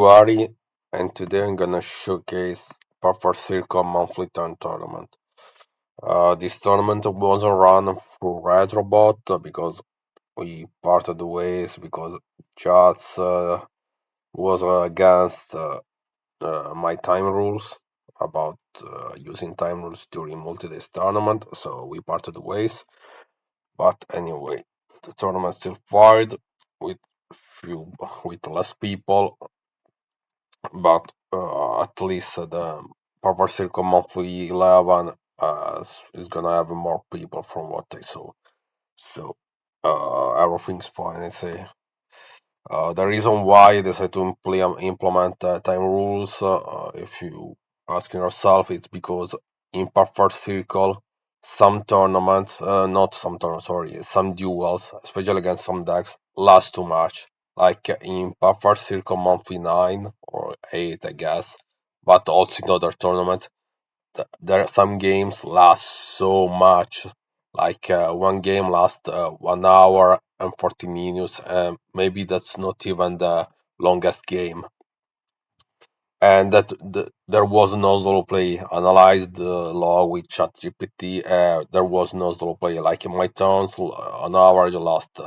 Everybody, and today I'm gonna showcase Puffer Circle Monthly Turn Tournament. This tournament wasn't run through Retrobot because we parted the ways because Jats was against my time rules about using time rules during multi-days tournament, so we parted the ways. But anyway, the tournament still fired with few with less people, but at least the Power Circle Monthly 11 is gonna have more people from what I saw. So everything's fine, I say. The reason why I decided to implement time rules, if you asking yourself, it's because in Perfect Circle, some tournaments, not some tournaments, sorry, some duels, especially against some decks, last too much. Like in Perfect Circle Monthly 9 or 8, I guess, but also in other tournaments there are some games last so much. Like one game lasts 1 hour and 40 minutes, and maybe that's not even the longest game. And there was no solo play. Analyzed the law with ChatGPT. There was no solo play. Like in my turns, on average last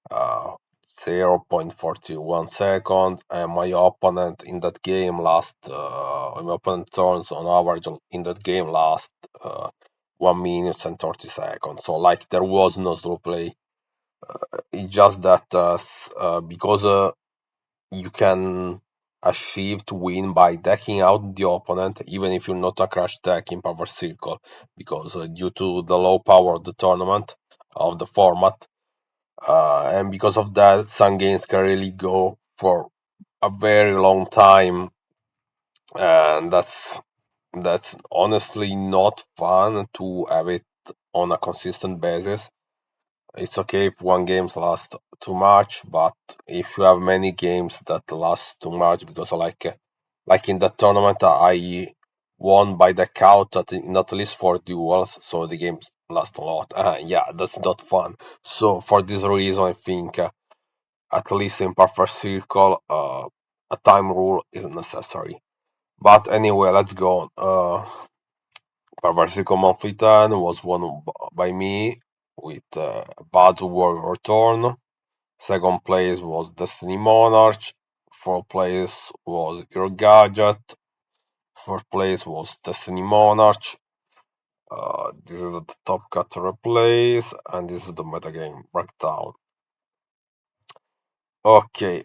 uh, 0.41 second, and my opponent in that game last my opponent turns on average in that game last 1 minute and 30 seconds. So like there was no slow play. It's just that because you can achieve to win by decking out the opponent even if you're not a crash deck in power circle, because due to the low power of the tournament of the format, and because of that, some games can really go for a very long time, and that's honestly not fun to have it on a consistent basis. It's okay if one game lasts too much, but if you have many games that last too much, because like in that tournament I won by the count in at least 4 duels, so the games last a lot. Yeah, that's not fun. So for this reason, I think at least in Perfect Circle, a time rule is necessary. But anyway, let's go on. Perfect Circle Monthly 10 was won by me with Bazoo Warrior Return. Second place was Destiny Monarch. Fourth place was Your Gadget. Fourth place was Destiny Monarch. This is the top cut replays, and this is the metagame breakdown. Okay,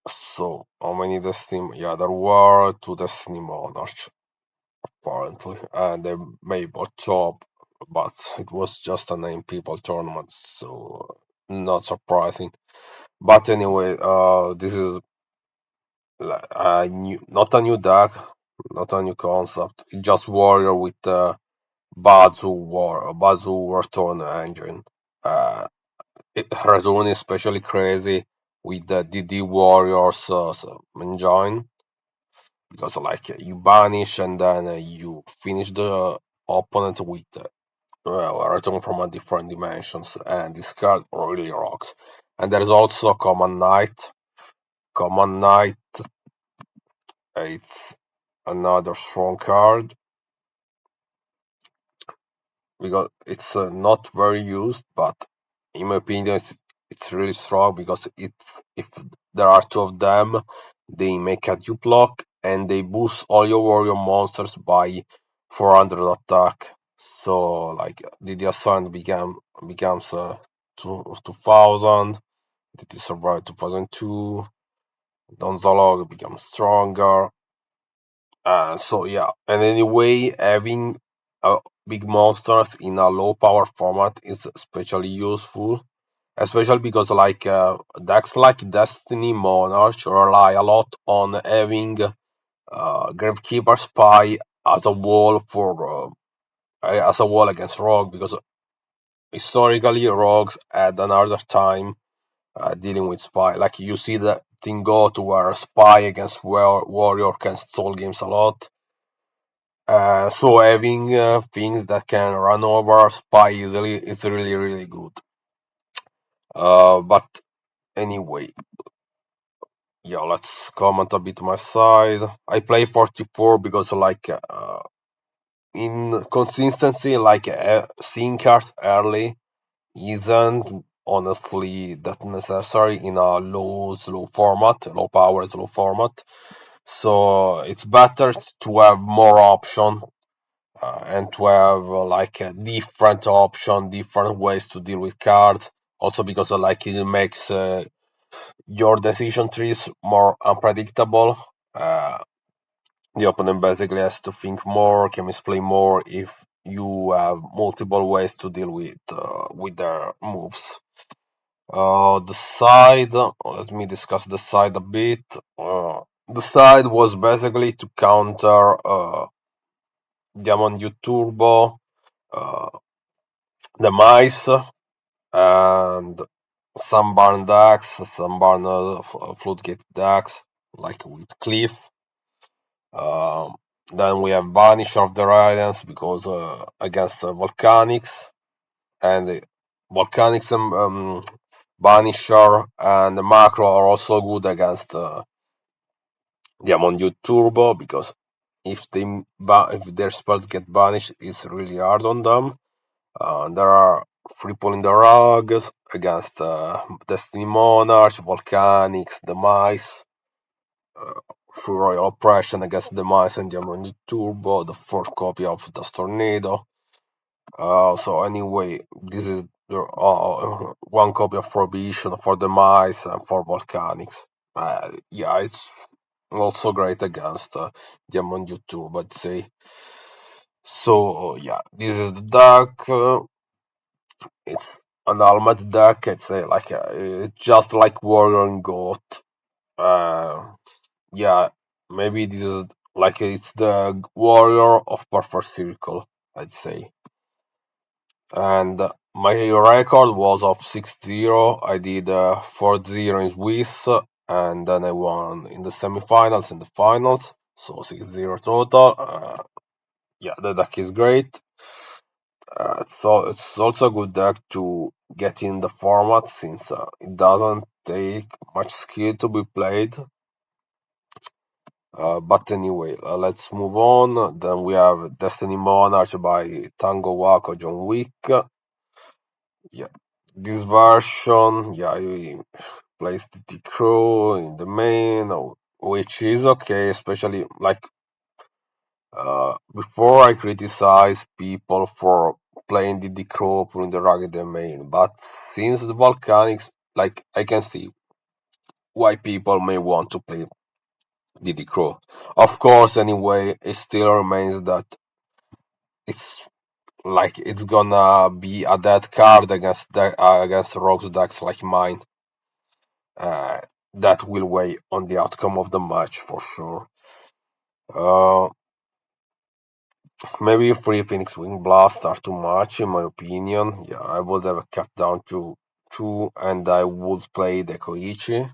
so how many Destiny? Yeah, there were 2 Destiny Monarch apparently, and they may both top, but it was just a 9 people tournament, so not surprising. But anyway, this is a new, not a new deck, not a new concept. It's just Warrior with Bazoo Return engine. Uh, Return is especially crazy with the DD Warriors engine, because like you banish and then you finish the opponent with a return from a different dimensions, and this card really rocks. And there is also Command Knight. Command Knight, it's another strong card because it's not very used, but in my opinion, it's really strong because it's if there are 2 of them, they make a duplock and they boost all your warrior monsters by 400 attack. So like the Ascent becomes 2000. Did survive 2002? Donzalog becomes stronger. So yeah, and anyway, having big monsters in a low power format is especially useful, especially because like decks like Destiny Monarch rely a lot on having Gravekeeper Spy as a wall for as a wall against Rogue, because historically Rogues had another time dealing with Spy. Like you see the thing go to where Spy against Warrior can stall games a lot. So having things that can run over Spy easily is really really good. But anyway, yeah, let's comment a bit my side. I play 44 because like in consistency, like seeing cards early isn't honestly that necessary in a slow format, low power, slow format. So it's better to have more option and to have like a different option, different ways to deal with cards. Also because like it makes your decision trees more unpredictable. Uh, the opponent basically has to think more, can misplay more if you have multiple ways to deal with their moves. The side, let me discuss the side a bit. The side was basically to counter Diamond U Turbo, uh, the mice, and some barn decks, some barn floodgate decks, like with Cliff. Um, then we have Banish of the Radiance because against Volcanics and Volcanics and Banisher and Macro are also good against Diamond U Turbo because if their spells get banished, it's really hard on them. There are free pulling the rugs against Destiny Monarch, Volcanics, the Mice, uh, Free Royal Oppression against the Mice and Diamond U Turbo, the fourth copy of the Tornado. So anyway, this is the one copy of Prohibition for the Mice and for Volcanics. Yeah, it's also great against Diamond U Turbo, I'd say. So yeah, this is the deck. It's an Almat deck. I'd say like it's just like Warrior and Goat. Uh, yeah, maybe this is like it's the Warrior of Perfect Circle. I'd say. And my record was of 6-0. I did 4-0 in Swiss, and then I won in the semifinals and the finals. So 6-0 total. Yeah, the deck is great. It's also a good deck to get in the format since it doesn't take much skill to be played. But anyway, let's move on. Then we have Destiny Monarch by Tango Wako John Wick. Yeah, this version, yeah, you place the crew in the main, which is okay, especially like before I criticize people for playing the crew in the rugged main, but since the volcanics, like I can see why people may want to play the crew. Of course, anyway, it still remains that it's like it's gonna be a dead card against rogues decks like mine. Uh, that will weigh on the outcome of the match for sure. Uh, Maybe three Phoenix Wing Blasts are too much in my opinion. Yeah, I would have cut down to two and I would play the Koichi.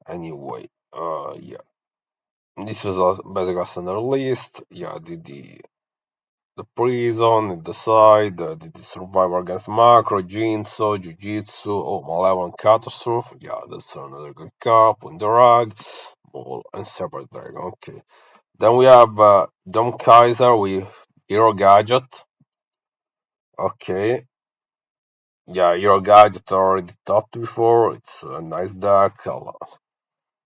Anyway, yeah. This is a basic arsenal list. Yeah, the prison, the side, the survivor against macro, Jinso, Jiu-Jitsu, oh, Malevolent Catastrophe. Yeah, that's another good card. On the rug, Ball, and Separate Dragon. Okay. Then we have Dom Kaiser with Hero Gadget. Okay. Yeah, Hero Gadget already topped before. It's a nice deck.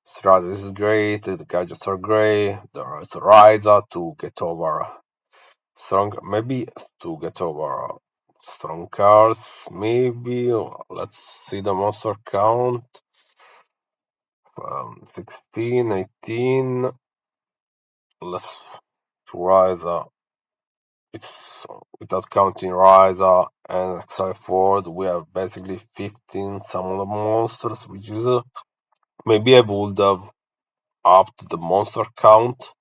Strategy is great. The gadgets are great. There is Ryza to get over strong, maybe to get over strong cards. Maybe let's see the monster count. 16, 18. Let's Ryza. It's without counting Ryza and Exile Ford, we have basically 15 summoner monsters, which is maybe I would have upped the monster count,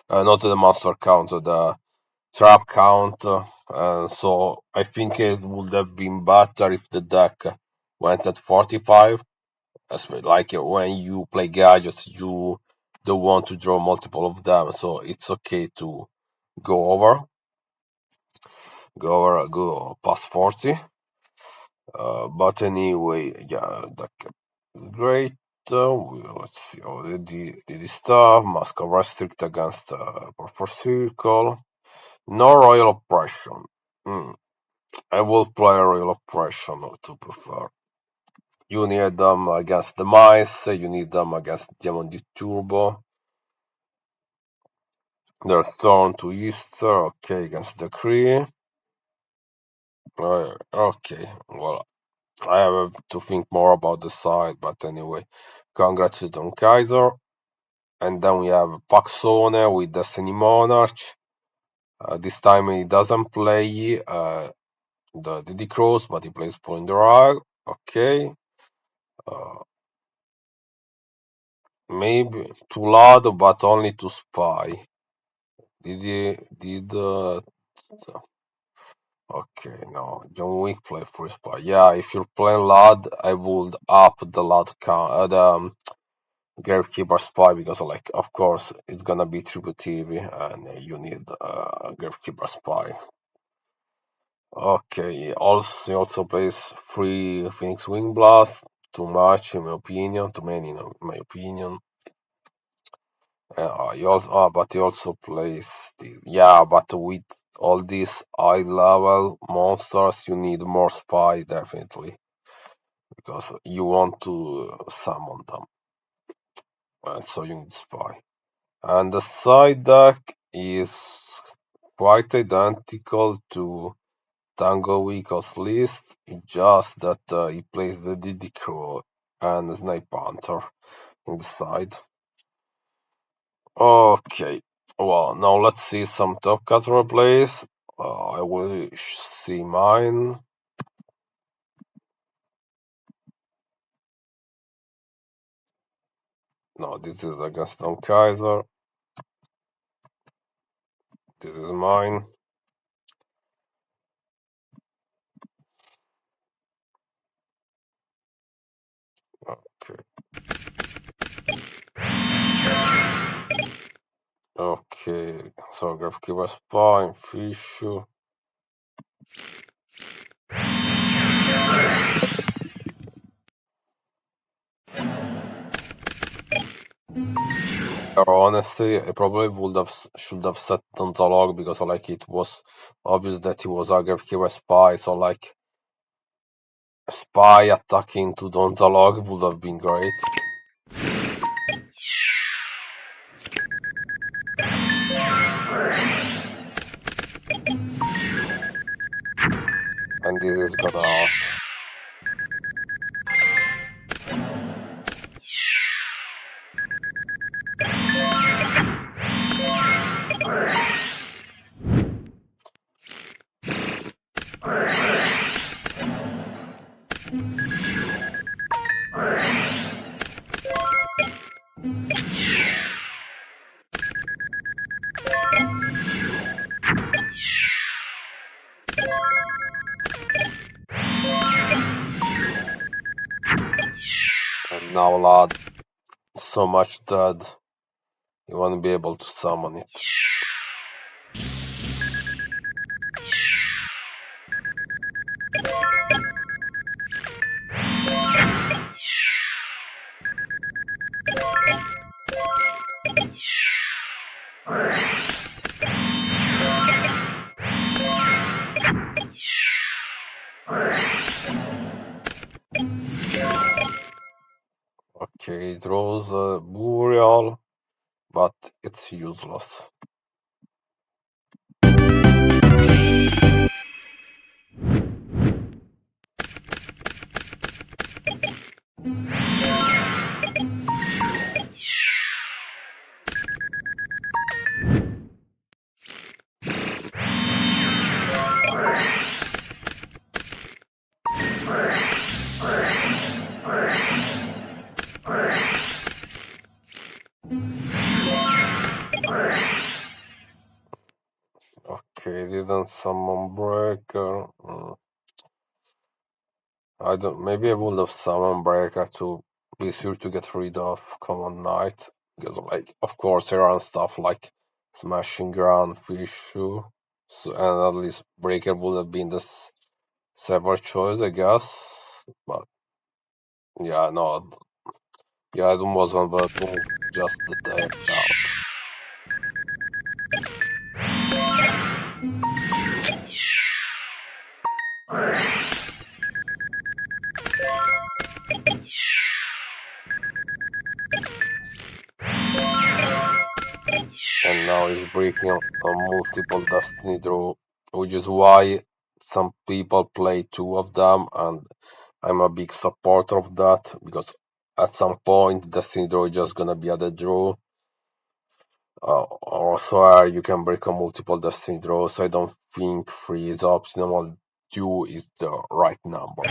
not the monster count, the trap count. So I think it would have been better if the deck went at 45. Like when you play gadgets, you don't want to draw multiple of them, so it's okay to go over, go past 40. But anyway, yeah, that great. let's see. Oh, the stuff must cover strict against for circle. No royal oppression. Hmm. I will play royal oppression to prefer. You need them against the mice. You need them against Demon di Turbo. They're torn to Easter. Okay, against the Cree. Okay, well, I have to think more about the side, but anyway, congrats to Don Kaiser. And then we have Paxone with Destiny Monarch. This time he doesn't play the Diddy Cross, but he plays Point Drag. Okay. Uh, Maybe too loud, but only to spy. Did he did okay, no. John Wick play for spy. Yeah, if you're playing loud, I would up the loud count the Gravekeeper spy because like of course it's gonna be triple TV and you need Gravekeeper spy. Okay, also he also plays free Phoenix Wing Blast. Too much in my opinion, too many in my opinion. But he also plays yeah, but with all these high level monsters, you need more spy definitely because you want to summon them, so you need spy. And the side deck is quite identical to Tango Week's list, it's just that he plays the Diddy Crow and the Snipe Panther in the side. Okay, well, now let's see some top cut replays. I will see mine. No, this is against Tom Kaiser. This is mine. Okay. Okay, so Graphic Spine, Fisher. Honestly, I probably would have should have set on the log because like it was obvious that he was a Graphic spy, so like spy attacking to Donzalog would have been great. And this is gonna hurt. And now, lad, so much dead, you won't be able to summon it. Okay, it draws a burial, but it's useless. Okay, didn't summon Breaker. I don't. Maybe I would have summoned Breaker to be sure to get rid of Common Knight because, like, of course, there are stuff like Smashing Ground, Fissure, so, and at least Breaker would have been the safer choice, I guess. But yeah, no, Yeah, it wasn't bad move, just the deck out. And now he's breaking a multiple destiny draw, which is why some people play two of them, and I'm a big supporter of that because at some point destiny draw is just gonna be at a draw. Also, you can break a multiple destiny draw, so I don't think three is optimal. Two is the right number.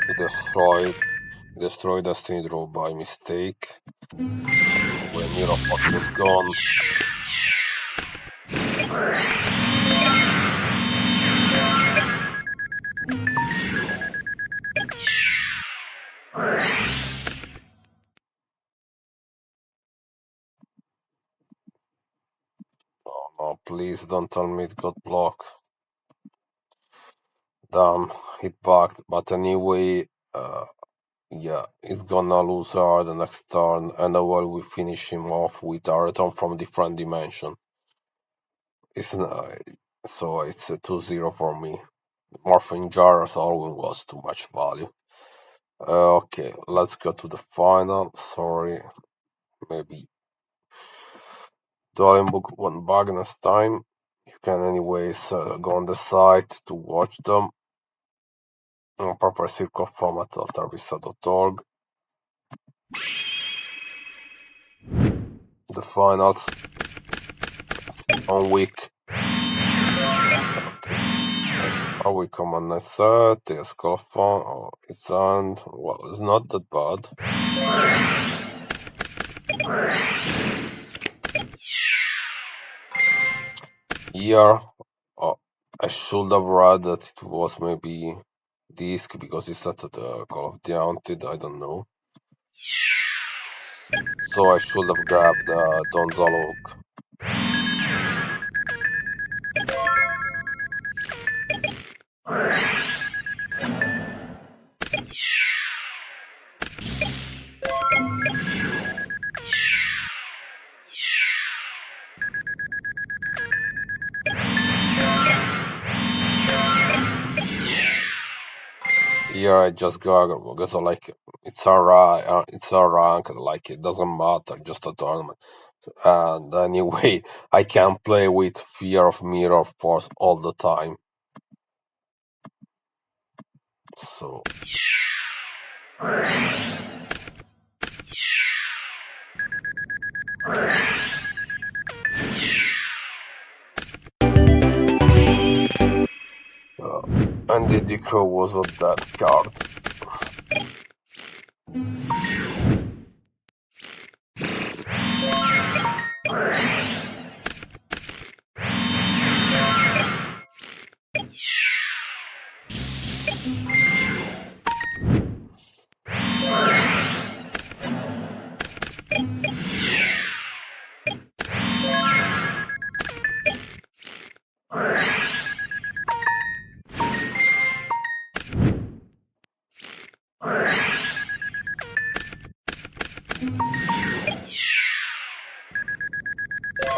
He destroyed Destiny Draw by mistake. When Mirapod was gone. Oh no, please don't tell me it got blocked. Damn, it bugged. But anyway, yeah, he's gonna lose her the next turn, and while we finish him off with a return from different dimension. It's so it's a 2-0 for me. Morphing Jar Alwyn was too much value. Okay, let's go to the final. Sorry, maybe drawing book one bug next time. You can anyways go on the site to watch them on proper circle format altervista.org. The finals on week. Okay. Are we common next set? Yes, colophon. Oh, it's and well, it's not that bad. Here, I should have read that it was maybe disc because it's set at the Call of the Haunted. I don't know. So I should have grabbed Donzalog. Here I just go because like it's a rank, like it doesn't matter, just a tournament. And anyway, I can play with Fear of Mirror Force all the time. So and the Decro was a dead card.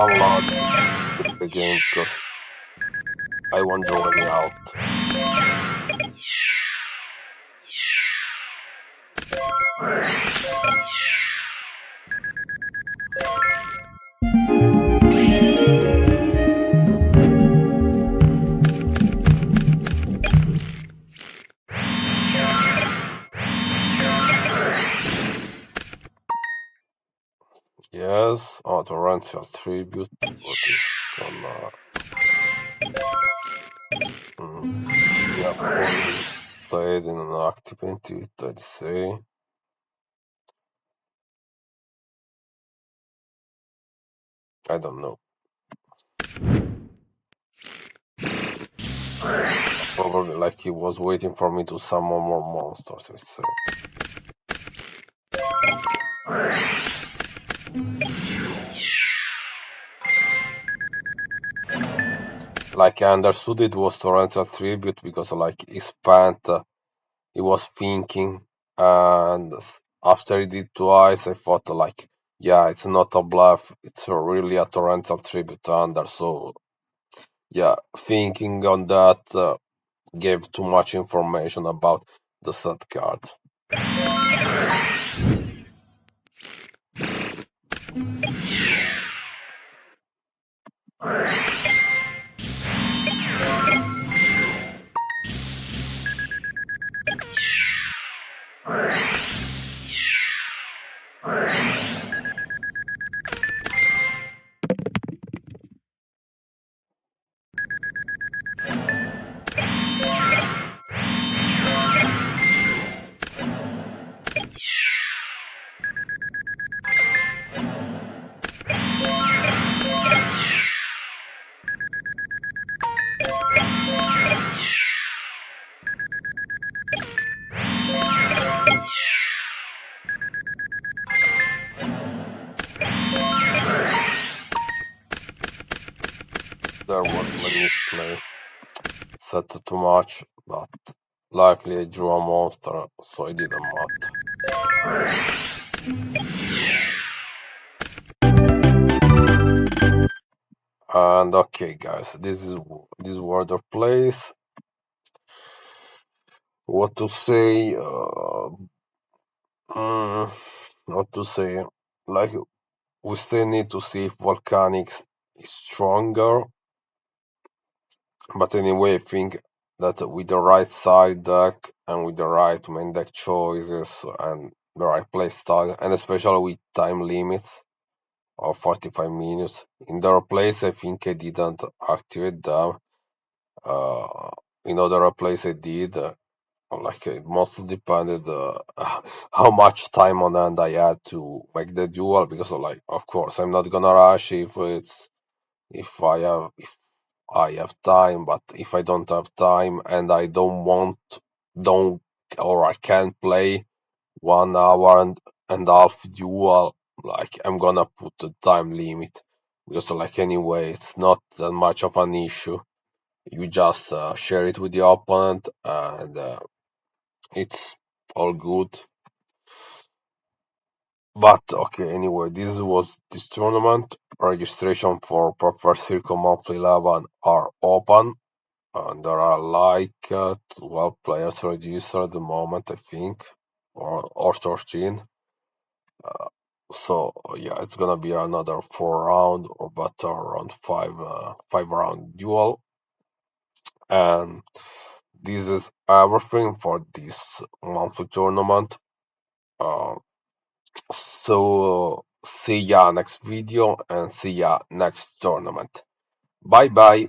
Unlock the game because I won't draw any out. Yes, oh, torrential tribute. What is gonna? Mm, yeah, fully played in an activated. I'd say. I don't know. Probably like he was waiting for me to summon more monsters. Let's say. Like I understood it was torrential tribute because like he spent. He was thinking, and after he did twice, I thought like, yeah, it's not a bluff. It's really a torrential tribute under. So yeah, thinking on that gave too much information about the set card. There was my misplay. Set too much, but likely I drew a monster, so I did a mat. And okay, guys, this word of place. What to say? Mm, what to say? Like we still need to see if volcanics is stronger. But anyway, I think that with the right side deck and with the right main deck choices and the right play style, and especially with time limits of 45 minutes, in their place, I think I didn't activate them. Uh, in other place, I did. Like it mostly depended how much time on hand I had to make the duel because like of course I'm not gonna rush if I have time, but if I don't have time and I don't or I can't play 1 hour and half duel, like I'm gonna put the time limit because like anyway it's not that much of an issue. You just share it with the opponent and it's all good. But okay, anyway, this was this tournament. Registration for Proper Circle Monthly 11 are open. And there are like 12 players registered at the moment, I think, or 13. So yeah, it's gonna be another 4 round or better around 5 round duel. And this is everything for this monthly tournament. Uh, so see ya next video and see ya next tournament. Bye bye.